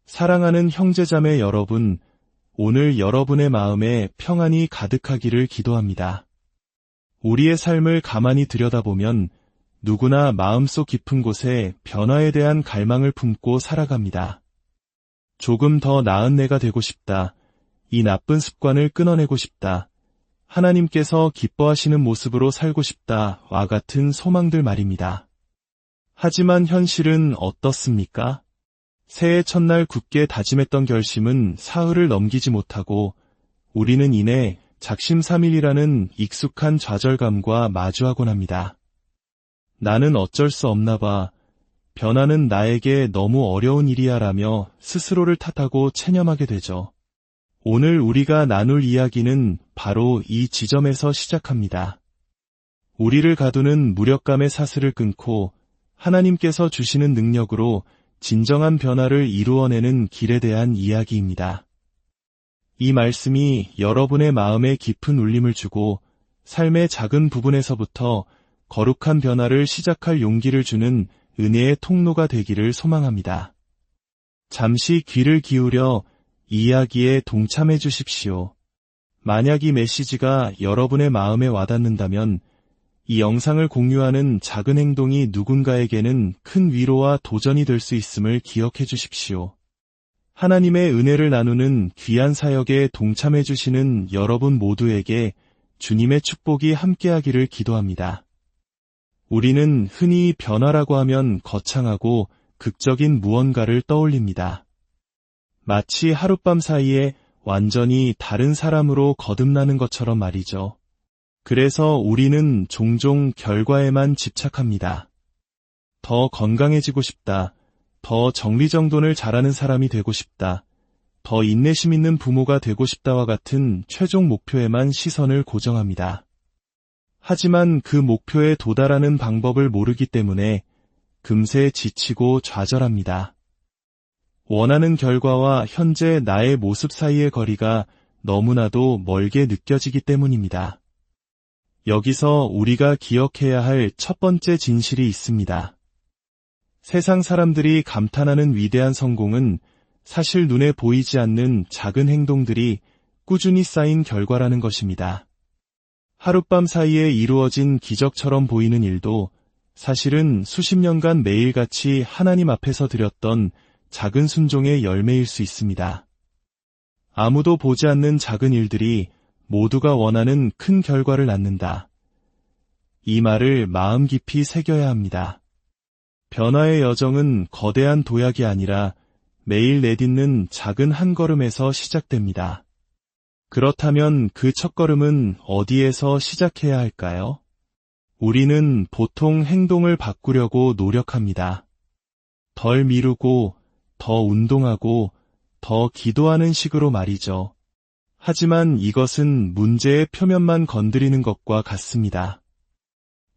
사랑하는 형제자매 여러분, 오늘 여러분의 마음에 평안이 가득하기를 기도합니다. 우리의 삶을 가만히 들여다보면 누구나 마음속 깊은 곳에 변화에 대한 갈망을 품고 살아갑니다. 조금 더 나은 내가 되고 싶다. 이 나쁜 습관을 끊어내고 싶다. 하나님께서 기뻐하시는 모습으로 살고 싶다와 같은 소망들 말입니다. 하지만 현실은 어떻습니까? 새해 첫날 굳게 다짐했던 결심은 사흘을 넘기지 못하고 우리는 이내 작심삼일이라는 익숙한 좌절감과 마주하곤 합니다. 나는 어쩔 수 없나 봐. 변화는 나에게 너무 어려운 일이야 라며 스스로를 탓하고 체념하게 되죠. 오늘 우리가 나눌 이야기는 바로 이 지점에서 시작합니다. 우리를 가두는 무력감의 사슬을 끊고 하나님께서 주시는 능력으로 진정한 변화를 이루어내는 길에 대한 이야기입니다. 이 말씀이 여러분의 마음에 깊은 울림을 주고 삶의 작은 부분에서부터 거룩한 변화를 시작할 용기를 주는 은혜의 통로가 되기를 소망합니다. 잠시 귀를 기울여 이야기에 동참해 주십시오. 만약 이 메시지가 여러분의 마음에 와닿는다면 이 영상을 공유하는 작은 행동이 누군가에게는 큰 위로와 도전이 될 수 있음을 기억해 주십시오. 하나님의 은혜를 나누는 귀한 사역에 동참해 주시는 여러분 모두에게 주님의 축복이 함께하기를 기도합니다. 우리는 흔히 변화라고 하면 거창하고 극적인 무언가를 떠올립니다. 마치 하룻밤 사이에 완전히 다른 사람으로 거듭나는 것처럼 말이죠. 그래서 우리는 종종 결과에만 집착합니다. 더 건강해지고 싶다. 더 정리정돈을 잘하는 사람이 되고 싶다. 더 인내심 있는 부모가 되고 싶다와 같은 최종 목표에만 시선을 고정합니다. 하지만 그 목표에 도달하는 방법을 모르기 때문에 금세 지치고 좌절합니다. 원하는 결과와 현재 나의 모습 사이의 거리가 너무나도 멀게 느껴지기 때문입니다. 여기서 우리가 기억해야 할 첫 번째 진실이 있습니다. 세상 사람들이 감탄하는 위대한 성공은 사실 눈에 보이지 않는 작은 행동들이 꾸준히 쌓인 결과라는 것입니다. 하룻밤 사이에 이루어진 기적처럼 보이는 일도 사실은 수십 년간 매일같이 하나님 앞에서 드렸던 작은 순종의 열매일 수 있습니다. 아무도 보지 않는 작은 일들이 모두가 원하는 큰 결과를 낳는다. 이 말을 마음 깊이 새겨야 합니다. 변화의 여정은 거대한 도약이 아니라 매일 내딛는 작은 한 걸음에서 시작됩니다. 그렇다면 그 첫걸음은 어디에서 시작해야 할까요? 우리는 보통 행동을 바꾸려고 노력합니다. 덜 미루고, 더 운동하고, 더 기도하는 식으로 말이죠. 하지만 이것은 문제의 표면만 건드리는 것과 같습니다.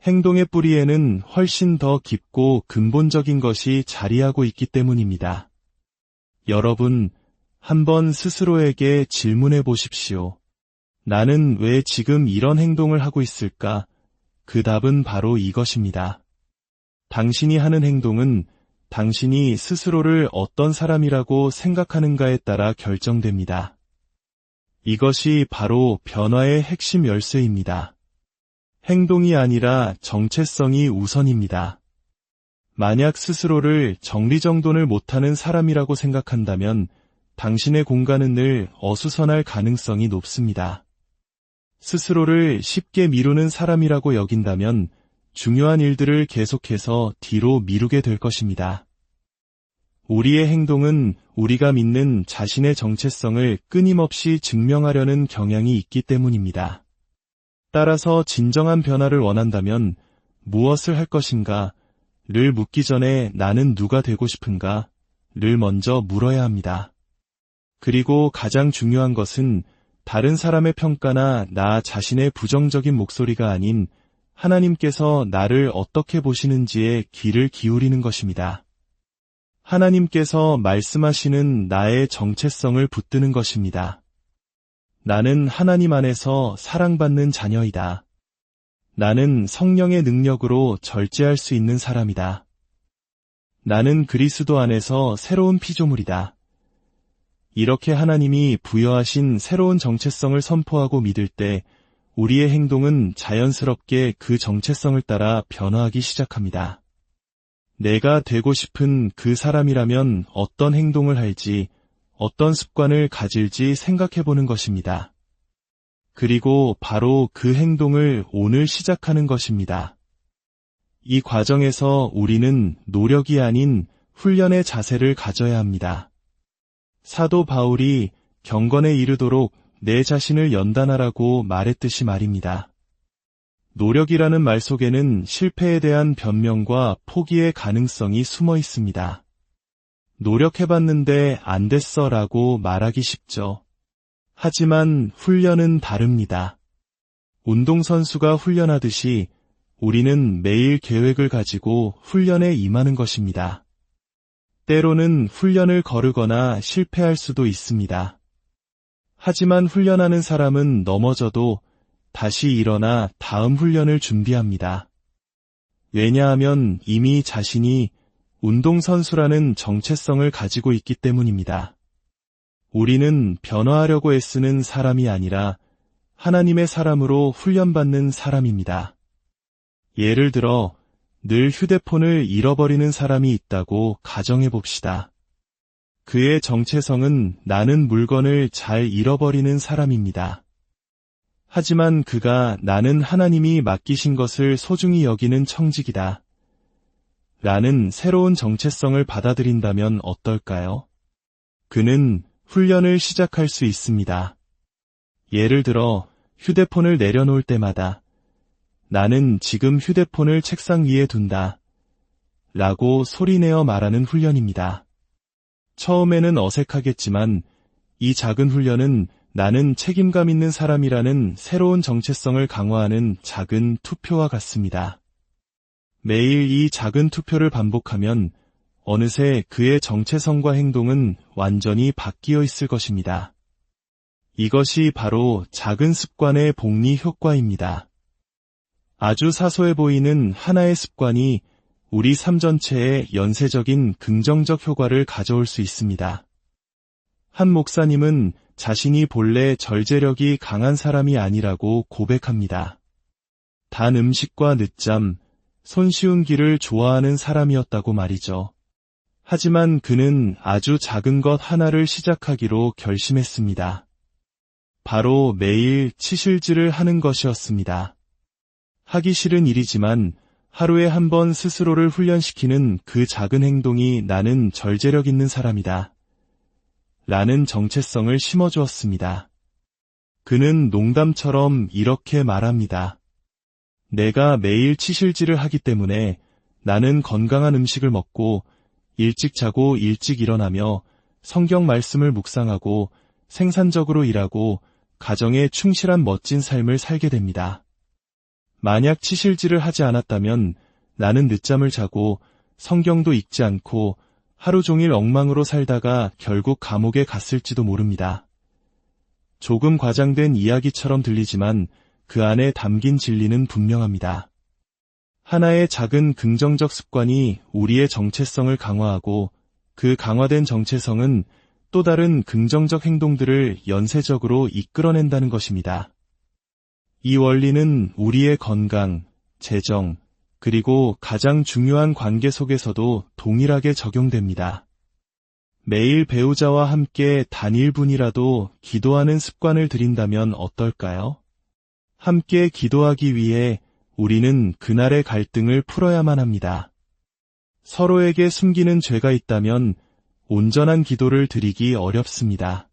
행동의 뿌리에는 훨씬 더 깊고 근본적인 것이 자리하고 있기 때문입니다. 여러분, 한번 스스로에게 질문해 보십시오. 나는 왜 지금 이런 행동을 하고 있을까? 그 답은 바로 이것입니다. 당신이 하는 행동은 당신이 스스로를 어떤 사람이라고 생각하는가에 따라 결정됩니다. 이것이 바로 변화의 핵심 열쇠입니다. 행동이 아니라 정체성이 우선입니다. 만약 스스로를 정리정돈을 못하는 사람이라고 생각한다면 당신의 공간은 늘 어수선할 가능성이 높습니다. 스스로를 쉽게 미루는 사람이라고 여긴다면 중요한 일들을 계속해서 뒤로 미루게 될 것입니다. 우리의 행동은 우리가 믿는 자신의 정체성을 끊임없이 증명하려는 경향이 있기 때문입니다. 따라서 진정한 변화를 원한다면 무엇을 할 것인가? 를 묻기 전에 나는 누가 되고 싶은가? 를 먼저 물어야 합니다. 그리고 가장 중요한 것은 다른 사람의 평가나 나 자신의 부정적인 목소리가 아닌 하나님께서 나를 어떻게 보시는지에 귀를 기울이는 것입니다. 하나님께서 말씀하시는 나의 정체성을 붙드는 것입니다. 나는 하나님 안에서 사랑받는 자녀이다. 나는 성령의 능력으로 절제할 수 있는 사람이다. 나는 그리스도 안에서 새로운 피조물이다. 이렇게 하나님이 부여하신 새로운 정체성을 선포하고 믿을 때 우리의 행동은 자연스럽게 그 정체성을 따라 변화하기 시작합니다. 내가 되고 싶은 그 사람이라면 어떤 행동을 할지, 어떤 습관을 가질지 생각해보는 것입니다. 그리고 바로 그 행동을 오늘 시작하는 것입니다. 이 과정에서 우리는 노력이 아닌 훈련의 자세를 가져야 합니다. 사도 바울이 경건에 이르도록 내 자신을 연단하라고 말했듯이 말입니다. 노력이라는 말 속에는 실패에 대한 변명과 포기의 가능성이 숨어 있습니다. 노력해봤는데 안 됐어 라고 말하기 쉽죠. 하지만 훈련은 다릅니다. 운동선수가 훈련하듯이 우리는 매일 계획을 가지고 훈련에 임하는 것입니다. 때로는 훈련을 거르거나 실패할 수도 있습니다. 하지만 훈련하는 사람은 넘어져도 다시 일어나 다음 훈련을 준비합니다. 왜냐하면 이미 자신이 운동선수라는 정체성을 가지고 있기 때문입니다. 우리는 변화하려고 애쓰는 사람이 아니라 하나님의 사람으로 훈련받는 사람입니다. 예를 들어 늘 휴대폰을 잃어버리는 사람이 있다고 가정해 봅시다. 그의 정체성은 나는 물건을 잘 잃어버리는 사람입니다. 하지만 그가 나는 하나님이 맡기신 것을 소중히 여기는 청직이다. 라는 새로운 정체성을 받아들인다면 어떨까요? 그는 훈련을 시작할 수 있습니다. 예를 들어 휴대폰을 내려놓을 때마다 나는 지금 휴대폰을 책상 위에 둔다. 라고 소리내어 말하는 훈련입니다. 처음에는 어색하겠지만 이 작은 훈련은 나는 책임감 있는 사람이라는 새로운 정체성을 강화하는 작은 투표와 같습니다. 매일 이 작은 투표를 반복하면 어느새 그의 정체성과 행동은 완전히 바뀌어 있을 것입니다. 이것이 바로 작은 습관의 복리 효과입니다. 아주 사소해 보이는 하나의 습관이 우리 삶 전체에 연쇄적인 긍정적 효과를 가져올 수 있습니다. 한 목사님은 자신이 본래 절제력이 강한 사람이 아니라고 고백합니다. 단 음식과 늦잠, 손쉬운 길을 좋아하는 사람이었다고 말이죠. 하지만 그는 아주 작은 것 하나를 시작하기로 결심했습니다. 바로 매일 치실질을 하는 것이었습니다. 하기 싫은 일이지만 하루에 한 번 스스로를 훈련시키는 그 작은 행동이 나는 절제력 있는 사람이다. 라는 정체성을 심어주었습니다. 그는 농담처럼 이렇게 말합니다. 내가 매일 치실질을 하기 때문에 나는 건강한 음식을 먹고 일찍 자고 일찍 일어나며 성경 말씀을 묵상하고 생산적으로 일하고 가정에 충실한 멋진 삶을 살게 됩니다. 만약 치실질을 하지 않았다면 나는 늦잠을 자고 성경도 읽지 않고 하루 종일 엉망으로 살다가 결국 감옥에 갔을지도 모릅니다. 조금 과장된 이야기처럼 들리지만 그 안에 담긴 진리는 분명합니다. 하나의 작은 긍정적 습관이 우리의 정체성을 강화하고 그 강화된 정체성은 또 다른 긍정적 행동들을 연쇄적으로 이끌어낸다는 것입니다. 이 원리는 우리의 건강, 재정, 그리고 가장 중요한 관계 속에서도 동일하게 적용됩니다. 매일 배우자와 함께 단 1분이라도 기도하는 습관을 들인다면 어떨까요? 함께 기도하기 위해 우리는 그날의 갈등을 풀어야만 합니다. 서로에게 숨기는 죄가 있다면 온전한 기도를 드리기 어렵습니다.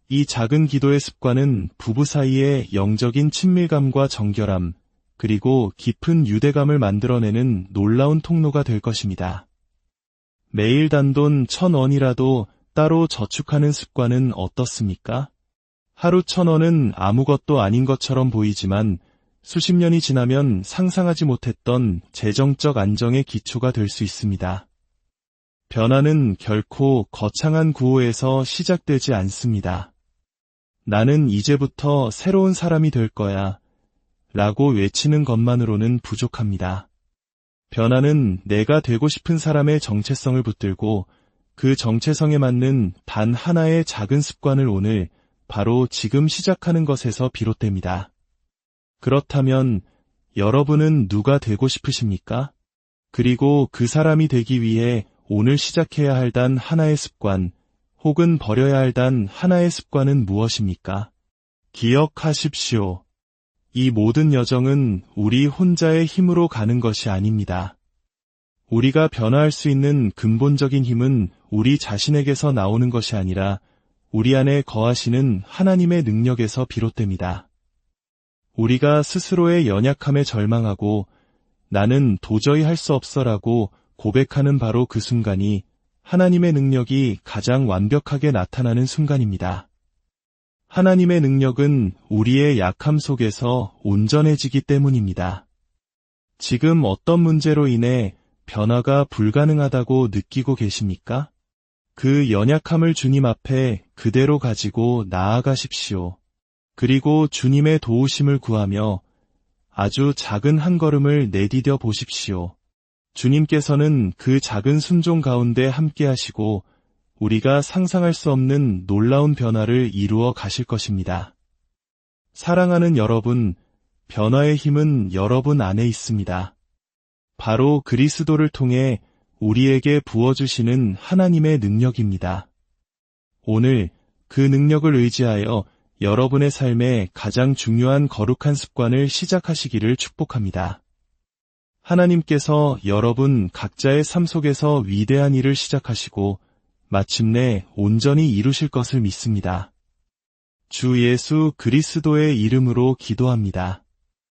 이 작은 기도의 습관은 부부 사이의 영적인 친밀감과 정결함, 그리고 깊은 유대감을 만들어내는 놀라운 통로가 될 것입니다. 매일 단돈 1,000원이라도 따로 저축하는 습관은 어떻습니까? 하루 1,000원은 아무것도 아닌 것처럼 보이지만 수십 년이 지나면 상상하지 못했던 재정적 안정의 기초가 될 수 있습니다. 변화는 결코 거창한 구호에서 시작되지 않습니다. 나는 이제부터 새로운 사람이 될 거야 라고 외치는 것만으로는 부족합니다. 변화는 내가 되고 싶은 사람의 정체성을 붙들고 그 정체성에 맞는 단 하나의 작은 습관을 오늘, 바로 지금 시작하는 것에서 비롯됩니다. 그렇다면 여러분은 누가 되고 싶으십니까? 그리고 그 사람이 되기 위해 오늘 시작해야 할 단 하나의 습관, 혹은 버려야 할 단 하나의 습관은 무엇입니까? 기억하십시오. 이 모든 여정은 우리 혼자의 힘으로 가는 것이 아닙니다. 우리가 변화할 수 있는 근본적인 힘은 우리 자신에게서 나오는 것이 아니라 우리 안에 거하시는 하나님의 능력에서 비롯됩니다. 우리가 스스로의 연약함에 절망하고 나는 도저히 할 수 없어라고 고백하는 바로 그 순간이 하나님의 능력이 가장 완벽하게 나타나는 순간입니다. 하나님의 능력은 우리의 약함 속에서 온전해지기 때문입니다. 지금 어떤 문제로 인해 변화가 불가능하다고 느끼고 계십니까? 그 연약함을 주님 앞에 그대로 가지고 나아가십시오. 그리고 주님의 도우심을 구하며 아주 작은 한 걸음을 내디뎌 보십시오. 주님께서는 그 작은 순종 가운데 함께 하시고 우리가 상상할 수 없는 놀라운 변화를 이루어 가실 것입니다. 사랑하는 여러분, 변화의 힘은 여러분 안에 있습니다. 바로 그리스도를 통해 우리에게 부어주시는 하나님의 능력입니다. 오늘 그 능력을 의지하여 여러분의 삶에 가장 중요한 거룩한 습관을 시작하시기를 축복합니다. 하나님께서 여러분 각자의 삶 속에서 위대한 일을 시작하시고 마침내 온전히 이루실 것을 믿습니다. 주 예수 그리스도의 이름으로 기도합니다.